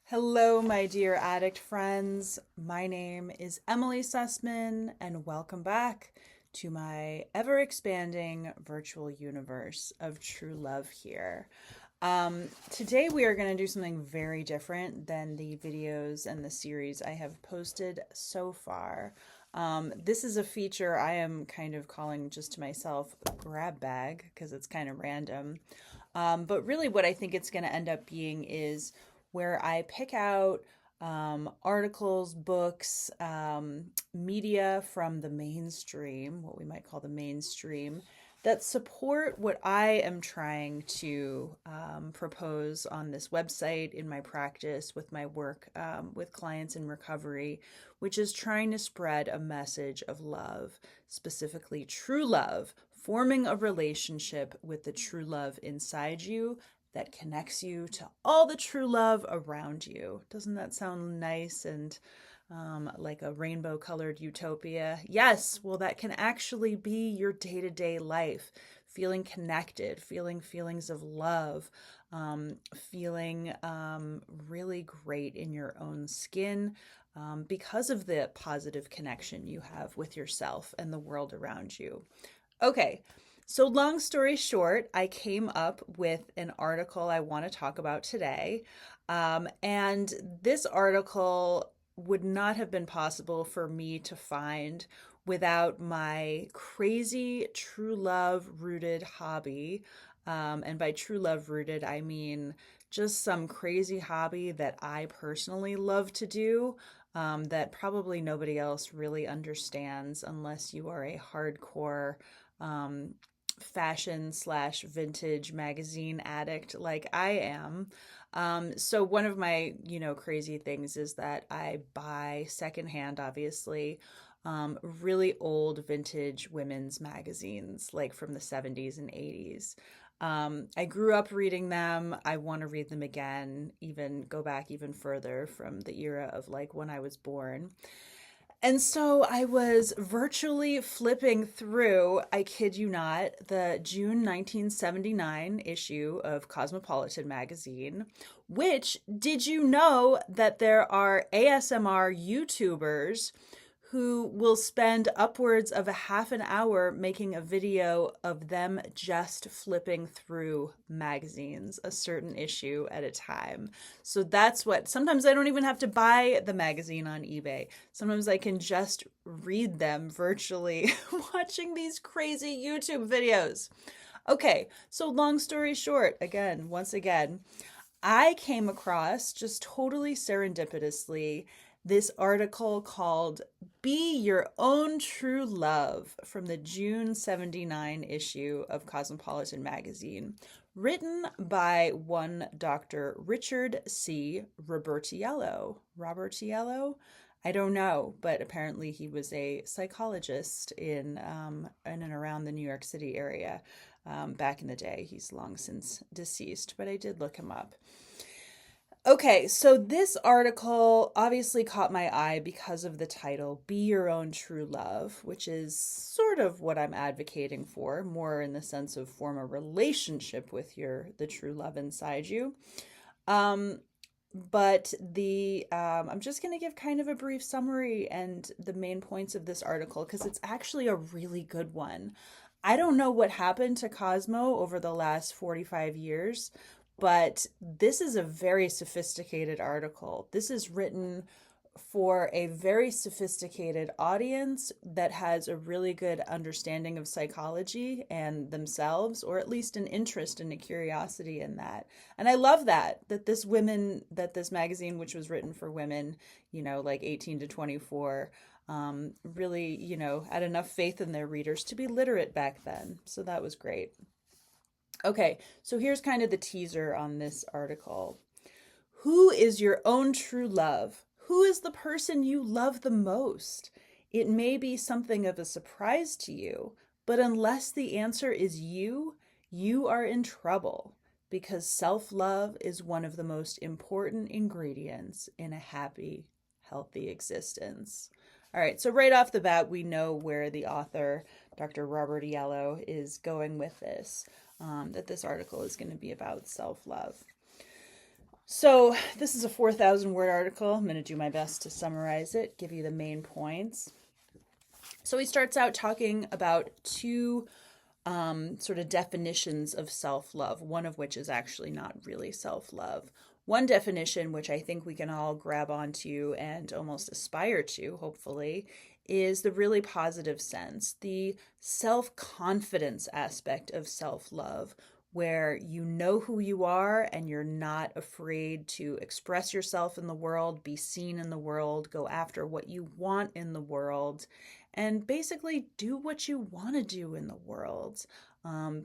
Hello, my dear addict friends. My name is Emily Sussman, and welcome back to my ever expanding virtual universe of true love here. Today, we are going to do something very different than the videos and the series I have posted so far. This is a feature I am kind of calling just to myself grab bag because it's kind of random. But really, what I think it's going to end up being is where I pick out articles, books, media from the mainstream, what we might call the mainstream, that support what I am trying to propose on this website, in my practice, with my work with clients in recovery, which is trying to spread a message of love, specifically true love, forming a relationship with the true love inside you that connects you to all the true love around you. Doesn't that sound nice and like a rainbow colored utopia? Yes, well, that can actually be your day to day life. Feeling connected, feeling feelings of love, feeling really great in your own skin because of the positive connection you have with yourself and the world around you. Okay, so long story short, I came up with an article I want to talk about today. And this article would not have been possible for me to find without my crazy true love rooted hobby. And by true love rooted, I mean just some crazy hobby that I personally love to do. That probably nobody else really understands unless you are a hardcore um, fashion slash vintage magazine addict like I am. So one of my, crazy things is that I buy secondhand, obviously, really old vintage women's magazines, like from the 70s and 80s. I grew up reading them. I want to read them again, even go back even further from the era of like when I was born. And so I was virtually flipping through, I kid you not, the June 1979 issue of Cosmopolitan Magazine, which, did you know that there are ASMR YouTubers who will spend upwards of a half an hour making a video of them just flipping through magazines, a certain issue at a time. So that's what, sometimes I don't even have to buy the magazine on eBay. Sometimes I can just read them virtually watching these crazy YouTube videos. Okay, so long story short, once again, I came across just totally serendipitously this article called Be Your Own True Love from the June 79 issue of Cosmopolitan Magazine, written by one Dr. Richard C. Robertiello. Robertiello? I don't know, but apparently he was a psychologist in and around the New York City area back in the day. He's long since deceased, but I did look him up. Okay, so this article obviously caught my eye because of the title, Be Your Own True Love, which is sort of what I'm advocating for, more in the sense of form a relationship with the true love inside you. Um, but I'm just going to give kind of a brief summary and the main points of this article because it's actually a really good one. I don't know what happened to Cosmo over the last 45 years, but this is a very sophisticated article. This is written for a very sophisticated audience that has a really good understanding of psychology and themselves, or at least an interest and a curiosity in that. And I love that this magazine, which was written for women, like 18 to 24, really, had enough faith in their readers to be literate back then. So that was great. Okay, so here's kind of the teaser on this article. Who is your own true love? Who is the person you love the most? It may be something of a surprise to you, but unless the answer is you are in trouble because self-love is one of the most important ingredients in a happy, healthy existence. All right, so right off the bat, we know where the author, Dr. Robertiello, is going with this, that this article is going to be about self-love. So this is a 4,000 word article. I'm going to do my best to summarize it, give you the main points. So he starts out talking about two sort of definitions of self-love, one of which is actually not really self-love. One definition, which I think we can all grab onto and almost aspire to, hopefully, is the really positive sense, the self-confidence aspect of self-love, where you know who you are and you're not afraid to express yourself in the world, be seen in the world, go after what you want in the world, and basically do what you want to do in the world,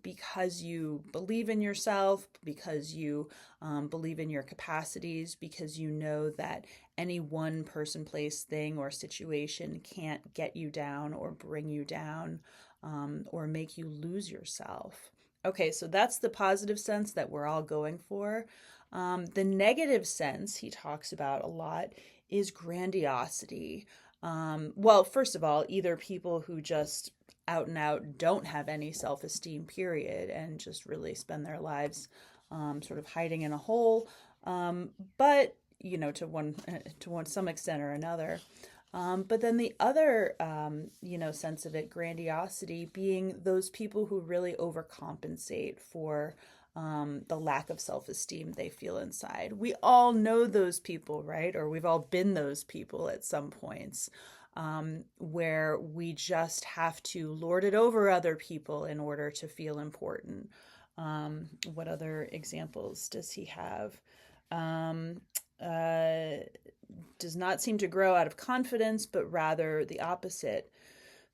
because you believe in yourself, because you believe in your capacities, because you know that any one person, place, thing, or situation can't get you down or bring you down, or make you lose yourself. Okay, so that's the positive sense that we're all going for. The negative sense he talks about a lot is grandiosity. Well, first of all, either people who just out and out don't have any self-esteem, period, and just really spend their lives sort of hiding in a hole, but to some extent or another. But then the other, sense of it, grandiosity, being those people who really overcompensate for the lack of self-esteem they feel inside. We all know those people, right? Or we've all been those people at some points, where we just have to lord it over other people in order to feel important. What other examples does he have? Does not seem to grow out of confidence, but rather the opposite.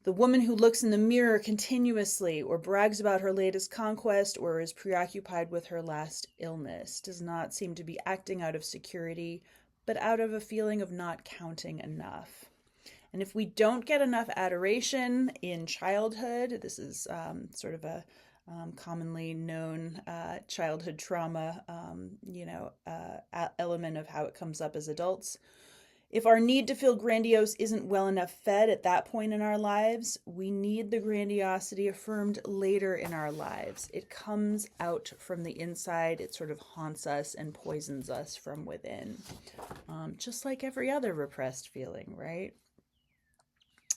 The woman who looks in the mirror continuously or brags about her latest conquest or is preoccupied with her last illness does not seem to be acting out of security, but out of a feeling of not counting enough. And if we don't get enough adoration in childhood, this is sort of a commonly known childhood trauma, element of how it comes up as adults. If our need to feel grandiose isn't well enough fed at that point in our lives, we need the grandiosity affirmed later in our lives. It comes out from the inside. It sort of haunts us and poisons us from within, just like every other repressed feeling, right?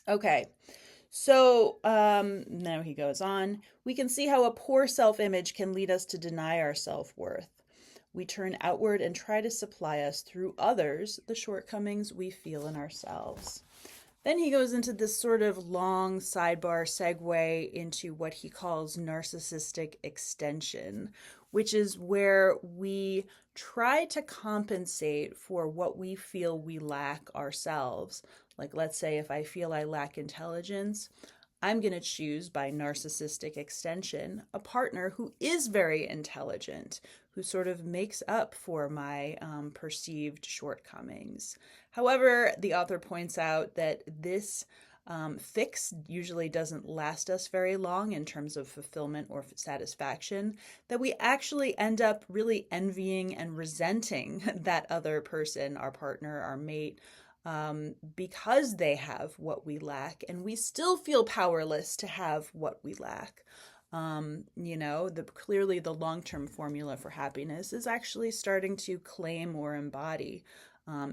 Okay. So now he goes on. We can see how a poor self-image can lead us to deny our self-worth. We turn outward and try to supply us through others the shortcomings we feel in ourselves. Then he goes into this sort of long sidebar segue into what he calls narcissistic extension, which is where we try to compensate for what we feel we lack ourselves. Like, let's say if I feel I lack intelligence, I'm going to choose, by narcissistic extension, a partner who is very intelligent, who sort of makes up for my perceived shortcomings. However, the author points out that this fix usually doesn't last us very long in terms of fulfillment or satisfaction, that we actually end up really envying and resenting that other person, our partner, our mate, because they have what we lack, and we still feel powerless to have what we lack. Clearly the long-term formula for happiness is actually starting to claim or embody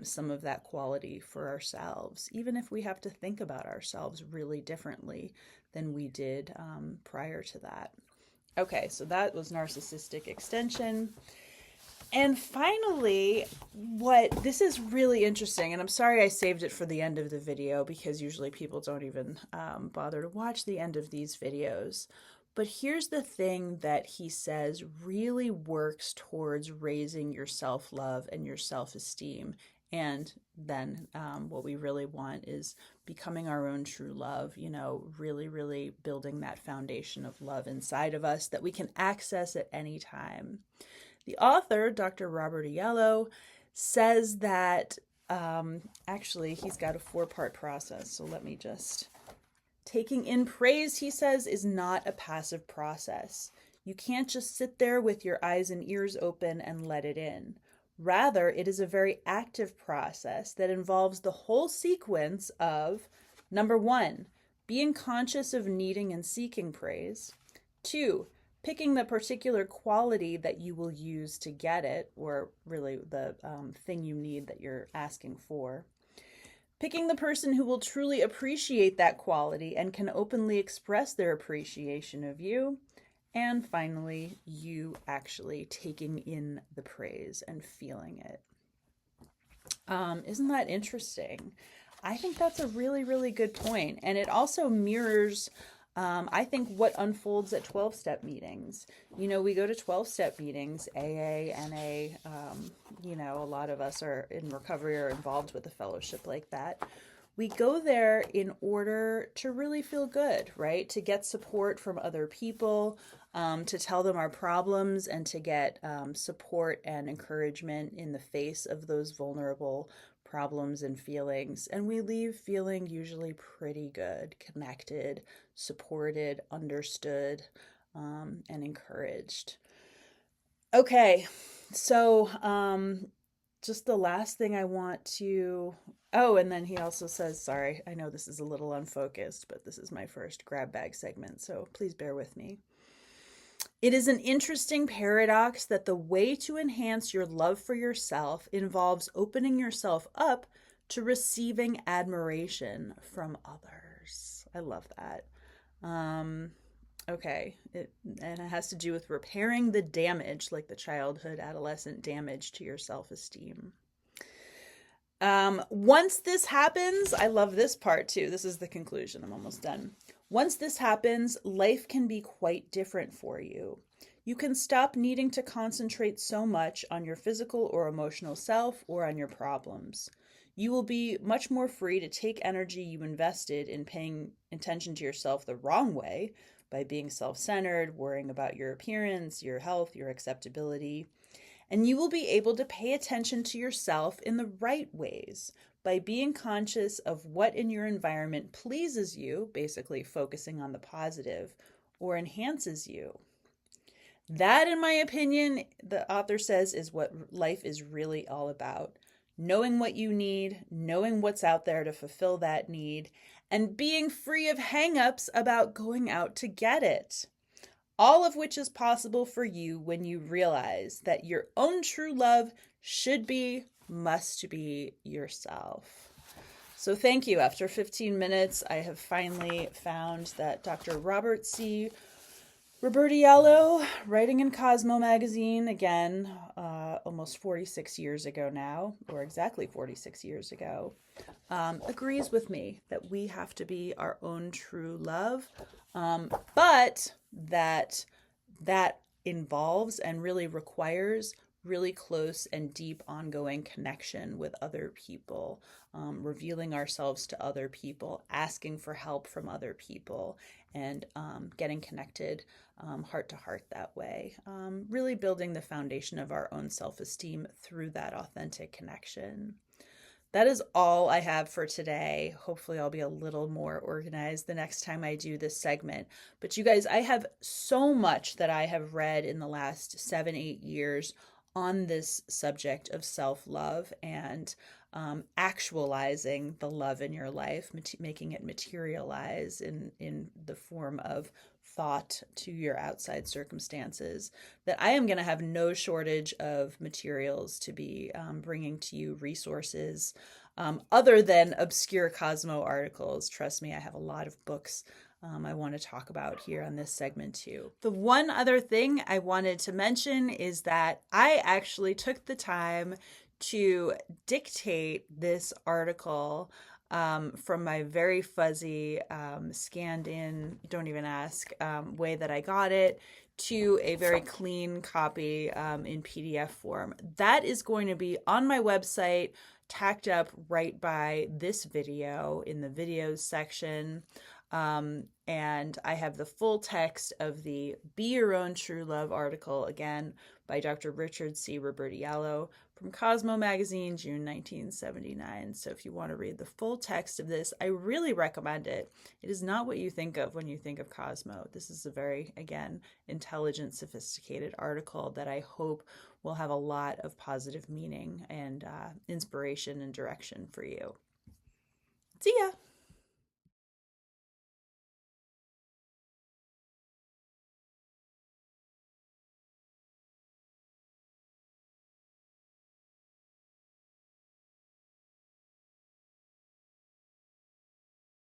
some of that quality for ourselves, even if we have to think about ourselves really differently than we did prior to that. Okay, so that was narcissistic extension. And finally, this is really interesting, and I'm sorry I saved it for the end of the video because usually people don't even bother to watch the end of these videos. But here's the thing that he says really works towards raising your self-love and your self-esteem. And then what we really want is becoming our own true love, really, really building that foundation of love inside of us that we can access at any time. The author, Dr. Robertiello, says that actually he's got a 4-part process. So let me just... Taking in praise, he says, is not a passive process. You can't just sit there with your eyes and ears open and let it in. Rather, it is a very active process that involves the whole sequence of, number 1, being conscious of needing and seeking praise. 2, picking the particular quality that you will use to get it, or really the thing you need that you're asking for. Picking the person who will truly appreciate that quality and can openly express their appreciation of you. And finally, you actually taking in the praise and feeling it. Isn't that interesting? I think that's a really, really good point. And it also mirrors, I think, what unfolds at 12-step meetings. You know, we go to 12-step meetings, AA, NA, you know, a lot of us are in recovery or involved with a fellowship like that. We go there in order to really feel good, right? To get support from other people, to tell them our problems, and to get support and encouragement in the face of those vulnerable problems and feelings. And we leave feeling usually pretty good, connected, supported, understood, and encouraged. Okay, so just the last thing I want to... Oh, and then he also says, sorry, I know this is a little unfocused, but this is my first grab bag segment, so please bear with me. It is an interesting paradox that the way to enhance your love for yourself involves opening yourself up to receiving admiration from others. I love that. Okay, and it has to do with repairing the damage, like the childhood, adolescent damage to your self-esteem. Once this happens, I love this part too. This is the conclusion. I'm almost done. Once this happens, life can be quite different for you. You can stop needing to concentrate so much on your physical or emotional self or on your problems. You will be much more free to take energy you invested in paying attention to yourself the wrong way, by being self-centered, worrying about your appearance, your health, your acceptability. And you will be able to pay attention to yourself in the right ways, by being conscious of what in your environment pleases you, basically focusing on the positive, or enhances you. That, in my opinion, the author says, is what life is really all about. Knowing what you need, knowing what's out there to fulfill that need, and being free of hang-ups about going out to get it. All of which is possible for you when you realize that your own true love must be yourself. So thank you. After 15 minutes, I have finally found that Dr. Robert C. Robertiello, writing in Cosmo Magazine, again, almost 46 years ago now, or exactly 46 years ago, agrees with me that we have to be our own true love, but that involves and really requires really close and deep ongoing connection with other people, revealing ourselves to other people, asking for help from other people, and getting connected heart to heart that way. Really building the foundation of our own self-esteem through that authentic connection. That is all I have for today. Hopefully I'll be a little more organized the next time I do this segment. But you guys, I have so much that I have read in the last 7-8 years on this subject of self-love and actualizing the love in your life, making it materialize in the form of thought to your outside circumstances, that I am going to have no shortage of materials to be bringing to you, resources, other than obscure Cosmo articles. Trust me, I have a lot of books I want to talk about here on this segment too. The one other thing I wanted to mention is that I actually took the time to dictate this article from my very fuzzy, scanned in, don't even ask, way that I got it, to a very clean copy in PDF form. That is going to be on my website, tacked up right by this video in the videos section. And I have the full text of the Be Your Own True Love article, again, by Dr. Richard C. Robertiello from Cosmo Magazine, June 1979. So if you want to read the full text of this, I really recommend it. It is not what you think of when you think of Cosmo. This is a very, again, intelligent, sophisticated article that I hope will have a lot of positive meaning and inspiration and direction for you. See ya!